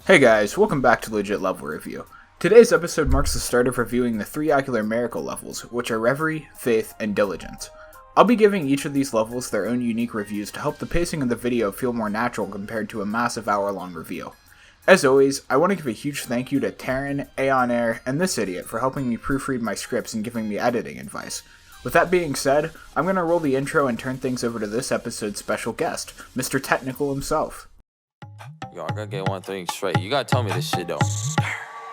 Hey guys, welcome back to Legit Level Review. Today's episode marks the start of reviewing the 3 Ocular Miracle levels, which are Reverie, Faith, and Diligence. I'll be giving each of these levels their own unique reviews to help the pacing of the video feel more natural compared to a massive hour-long review. As always, I want to give a huge thank you to Taryn, Aeon Air, and this idiot for helping me proofread my scripts and giving me editing advice. With that being said, I'm going to roll the intro and turn things over to this episode's special guest, Mr. Technical himself. Yo, I gotta get one thing straight. You gotta tell me this shit though.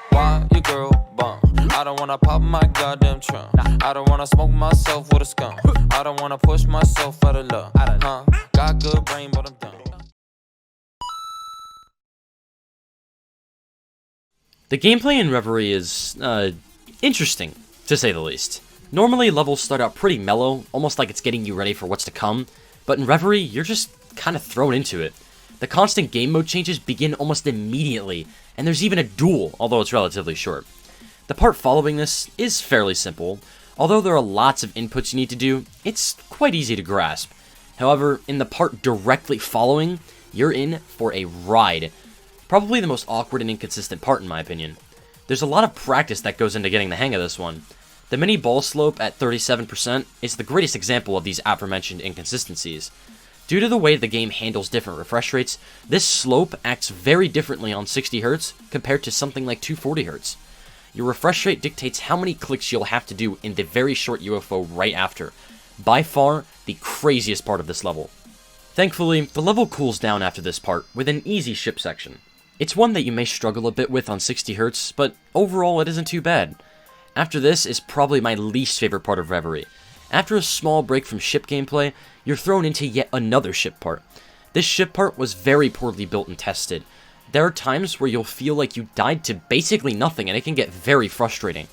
Why your girl bump? I don't wanna pop my goddamn trunk. I don't wanna smoke myself with a skunk. I don't wanna push myself out of love. Got good brain, but I'm done. The gameplay in Reverie is, interesting, to say the least. Normally, levels start out pretty mellow, almost like it's getting you ready for what's to come, but in Reverie, you're just kind of thrown into it. The constant game mode changes begin almost immediately, and there's even a duel, although it's relatively short. The part following this is fairly simple. Although there are lots of inputs you need to do, it's quite easy to grasp. However, in the part directly following, you're in for a ride. Probably the most awkward and inconsistent part in my opinion. There's a lot of practice that goes into getting the hang of this one. The mini ball slope at 37% is the greatest example of these aforementioned inconsistencies. Due to the way the game handles different refresh rates, this slope acts very differently on 60Hz compared to something like 240Hz. Your refresh rate dictates how many clicks you'll have to do in the very short UFO right after. By far, the craziest part of this level. Thankfully, the level cools down after this part with an easy ship section. It's one that you may struggle a bit with on 60Hz, but overall it isn't too bad. After this is probably my least favorite part of Reverie. After a small break from ship gameplay, you're thrown into yet another ship part. This ship part was very poorly built and tested. There are times where you'll feel like you died to basically nothing, and it can get very frustrating.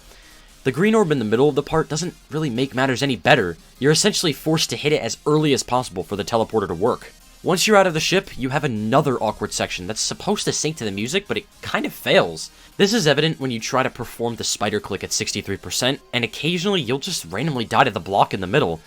The green orb in the middle of the part doesn't really make matters any better. You're essentially forced to hit it as early as possible for the teleporter to work. Once you're out of the ship, you have another awkward section that's supposed to sync to the music, but it kind of fails. This is evident when you try to perform the spider click at 63%, and occasionally you'll just randomly die to the block in the middle.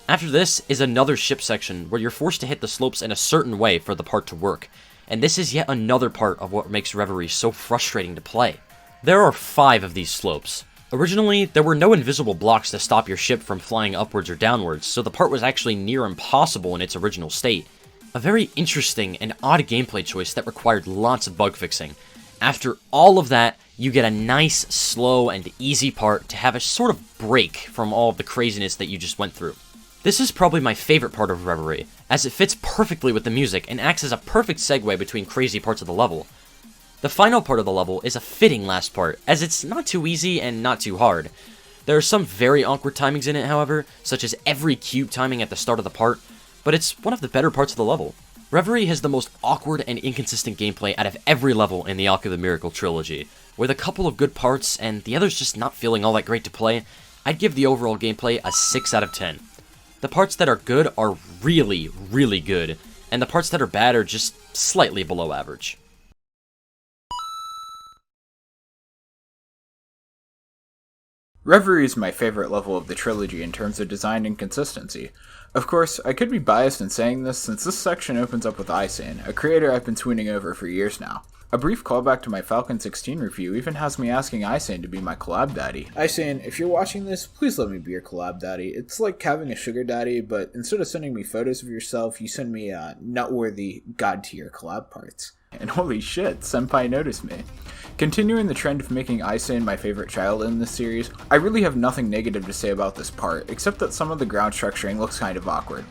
After this is another ship section where you're forced to hit the slopes in a certain way for the part to work, and this is yet another part of what makes Reverie so frustrating to play. There are 5 of these slopes. Originally, there were no invisible blocks to stop your ship from flying upwards or downwards, so the part was actually near impossible in its original state. A very interesting and odd gameplay choice that required lots of bug fixing. After all of that, you get a nice, slow, and easy part to have a sort of break from all of the craziness that you just went through. This is probably my favorite part of Reverie, as it fits perfectly with the music and acts as a perfect segue between crazy parts of the level. The final part of the level is a fitting last part, as it's not too easy and not too hard. There are some very awkward timings in it, however, such as every cube timing at the start of the part, but it's one of the better parts of the level. Reverie has the most awkward and inconsistent gameplay out of every level in the Ocular Miracle trilogy. With a couple of good parts and the others just not feeling all that great to play, I'd give the overall gameplay a 6 out of 10. The parts that are good are really, really good, and the parts that are bad are just slightly below average. Reverie is my favorite level of the trilogy in terms of design and consistency. Of course, I could be biased in saying this since this section opens up with ISANE, a creator I've been swooning over for years now. A brief callback to my Falcon 16 review even has me asking ISANE to be my collab daddy. ISANE, if you're watching this, please let me be your collab daddy. It's like having a sugar daddy, but instead of sending me photos of yourself, you send me nut-worthy god-tier collab parts. And holy shit, Senpai noticed me. Continuing the trend of making ISANE my favorite child in this series, I really have nothing negative to say about this part, except that some of the ground structuring looks kind of awkward.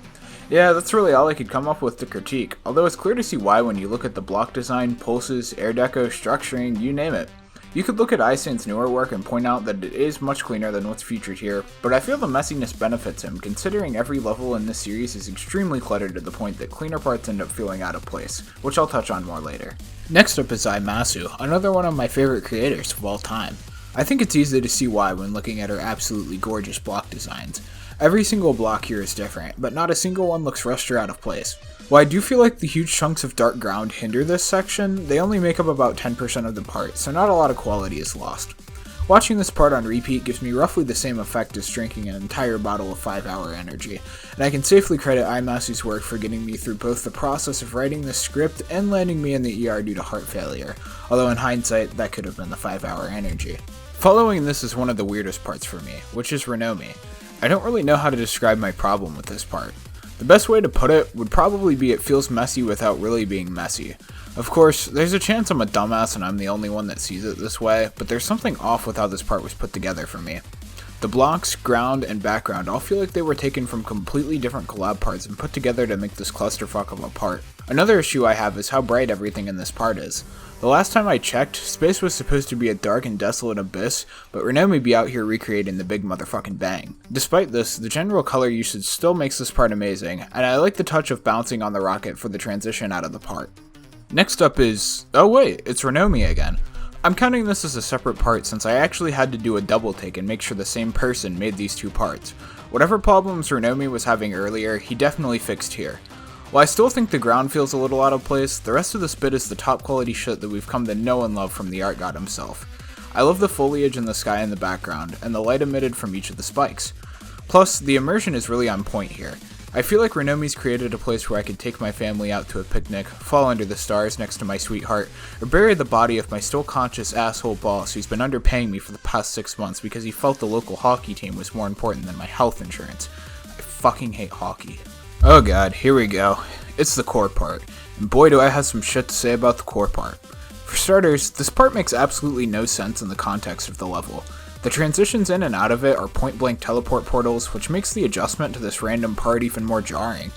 Yeah, that's really all I could come up with to critique, although it's clear to see why when you look at the block design, pulses, air deco, structuring, you name it. You could look at ISANE's newer work and point out that it is much cleaner than what's featured here, but I feel the messiness benefits him, considering every level in this series is extremely cluttered to the point that cleaner parts end up feeling out of place, which I'll touch on more later. Next up is Zaimasu, another one of my favorite creators of all time. I think it's easy to see why when looking at her absolutely gorgeous block designs. Every single block here is different, but not a single one looks rushed or out of place. While I do feel like the huge chunks of dark ground hinder this section, they only make up about 10% of the part, so not a lot of quality is lost. Watching this part on repeat gives me roughly the same effect as drinking an entire bottle of 5-hour energy, and I can safely credit Imasu's work for getting me through both the process of writing this script and landing me in the ER due to heart failure, although in hindsight, that could have been the 5-hour energy. Following this is one of the weirdest parts for me, which is REUNOMI. I don't really know how to describe my problem with this part. The best way to put it would probably be it feels messy without really being messy. Of course, there's a chance I'm a dumbass and I'm the only one that sees it this way, but there's something off with how this part was put together for me. The blocks, ground, and background all feel like they were taken from completely different collab parts and put together to make this clusterfuck of a part. Another issue I have is how bright everything in this part is. The last time I checked, space was supposed to be a dark and desolate abyss, but REUNOMI be out here recreating the big motherfucking bang. Despite this, the general color usage still makes this part amazing, and I like the touch of bouncing on the rocket for the transition out of the part. Next up is... oh wait, it's REUNOMI again. I'm counting this as a separate part since I actually had to do a double take and make sure the same person made these two parts. Whatever problems REUNOMI was having earlier, he definitely fixed here. While I still think the ground feels a little out of place, the rest of this bit is the top quality shit that we've come to know and love from the art god himself. I love the foliage and the sky in the background, and the light emitted from each of the spikes. Plus, the immersion is really on point here. I feel like REUNOMI's created a place where I could take my family out to a picnic, fall under the stars next to my sweetheart, or bury the body of my still conscious asshole boss who's been underpaying me for the past 6 months because he felt the local hockey team was more important than my health insurance. I fucking hate hockey. Oh god, here we go. It's the core part, and boy do I have some shit to say about the core part. For starters, this part makes absolutely no sense in the context of the level. The transitions in and out of it are point-blank teleport portals, which makes the adjustment to this random part even more jarring.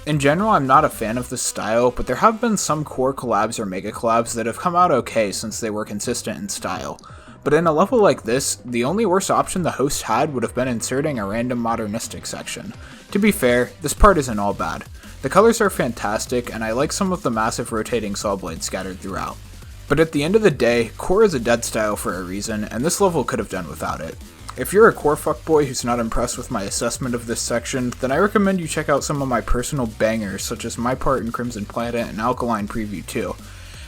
In general, I'm not a fan of this style, but there have been some core collabs or mega collabs that have come out okay since they were consistent in style. But in a level like this, the only worse option the host had would have been inserting a random modernistic section. To be fair, this part isn't all bad. The colors are fantastic, and I like some of the massive rotating saw blades scattered throughout. But at the end of the day, core is a dead style for a reason, and this level could have done without it. If you're a core fuckboy who's not impressed with my assessment of this section, then I recommend you check out some of my personal bangers such as my part in Crimson Planet and Alkaline Preview 2.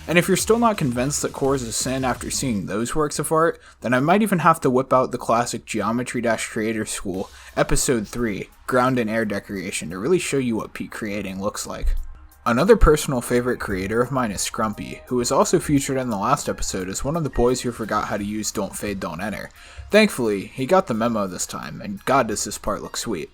And if you're still not convinced that core is a sin after seeing those works of art, then I might even have to whip out the classic Geometry-Creator School, Episode 3, Ground and Air Decoration to really show you what peak creating looks like. Another personal favorite creator of mine is SCRUMPY, who was also featured in the last episode as one of the boys who forgot how to use Don't Fade, Don't Enter. Thankfully, he got the memo this time, and god does this part look sweet.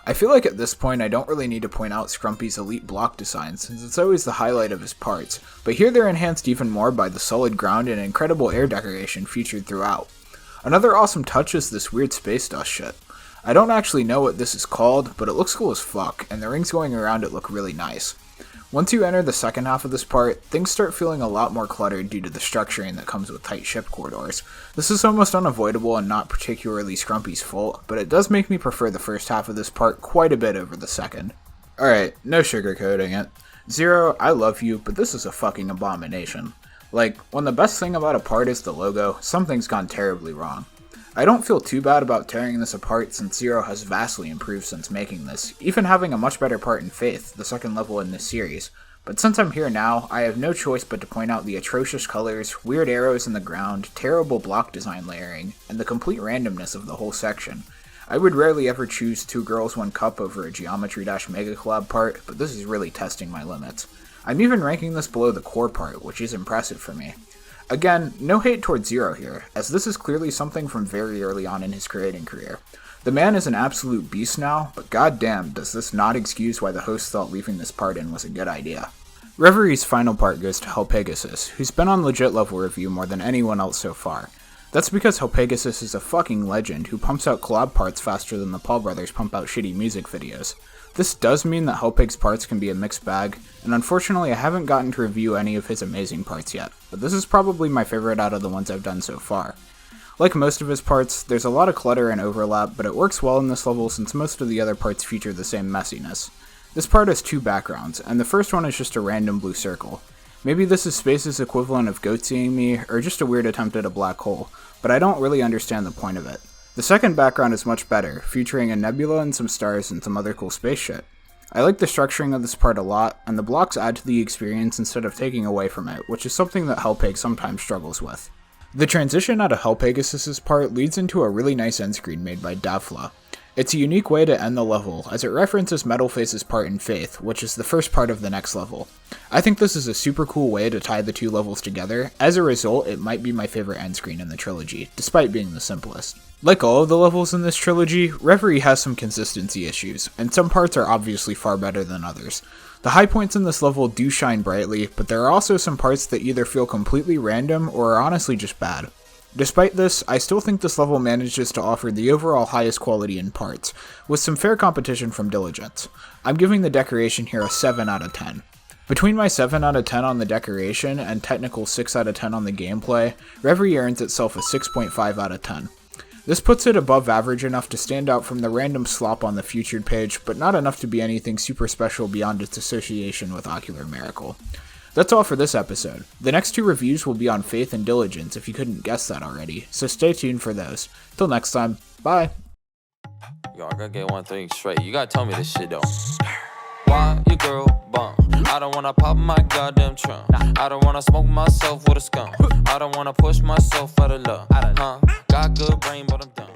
I feel like at this point I don't really need to point out SCRUMPY's elite block design since it's always the highlight of his parts, but here they're enhanced even more by the solid ground and incredible air decoration featured throughout. Another awesome touch is this weird space dust shit. I don't actually know what this is called, but it looks cool as fuck, and the rings going around it look really nice. Once you enter the second half of this part, things start feeling a lot more cluttered due to the structuring that comes with tight ship corridors. This is almost unavoidable and not particularly SCRUMPY's fault, but it does make me prefer the first half of this part quite a bit over the second. Alright, no sugarcoating it. Zero, I love you, but this is a fucking abomination. Like, when the best thing about a part is the logo, something's gone terribly wrong. I don't feel too bad about tearing this apart since Zero has vastly improved since making this, even having a much better part in Faith, the second level in this series. But since I'm here now, I have no choice but to point out the atrocious colors, weird arrows in the ground, terrible block design layering, and the complete randomness of the whole section. I would rarely ever choose 2 Girls 1 Cup over a Geometry-Mega Collab part, but this is really testing my limits. I'm even ranking this below the core part, which is impressive for me. Again, no hate towards Zero here, as this is clearly something from very early on in his creating career. The man is an absolute beast now, but goddamn does this not excuse why the host thought leaving this part in was a good idea. Reverie's final part goes to HELPEGASUS, who's been on legit level review more than anyone else so far. That's because HELPEGASUS is a fucking legend who pumps out collab parts faster than the Paul brothers pump out shitty music videos. This does mean that HELPEG's parts can be a mixed bag, and unfortunately I haven't gotten to review any of his amazing parts yet, but this is probably my favorite out of the ones I've done so far. Like most of his parts, there's a lot of clutter and overlap, but it works well in this level since most of the other parts feature the same messiness. This part has 2 backgrounds, and the first one is just a random blue circle. Maybe this is Space's equivalent of Goat Seeing Me, or just a weird attempt at a black hole, but I don't really understand the point of it. The second background is much better, featuring a nebula and some stars and some other cool space shit. I like the structuring of this part a lot, and the blocks add to the experience instead of taking away from it, which is something that HELPEG sometimes struggles with. The transition out of HELPEGASUS' part leads into a really nice end screen made by Dafla. It's a unique way to end the level, as it references Metalface's part in Faith, which is the first part of the next level. I think this is a super cool way to tie the two levels together. As a result, it might be my favorite end screen in the trilogy, despite being the simplest. Like all of the levels in this trilogy, Reverie has some consistency issues, and some parts are obviously far better than others. The high points in this level do shine brightly, but there are also some parts that either feel completely random or are honestly just bad. Despite this, I still think this level manages to offer the overall highest quality in parts, with some fair competition from Diligence. I'm giving the decoration here a 7 out of 10. Between my 7 out of 10 on the decoration and technical 6 out of 10 on the gameplay, Reverie earns itself a 6.5 out of 10. This puts it above average enough to stand out from the random slop on the featured page, but not enough to be anything super special beyond its association with Ocular Miracle. That's all for this episode. The next 2 reviews will be on Faith and Diligence if you couldn't guess that already, so stay tuned for those. Till next time, bye! Yo, I gotta get one thing straight. You gotta tell me this shit though. Why your girl bump? I don't wanna pop my goddamn trunk. I don't wanna smoke myself with a skunk. I don't wanna push myself out of love. Got good brain, but I'm dumb.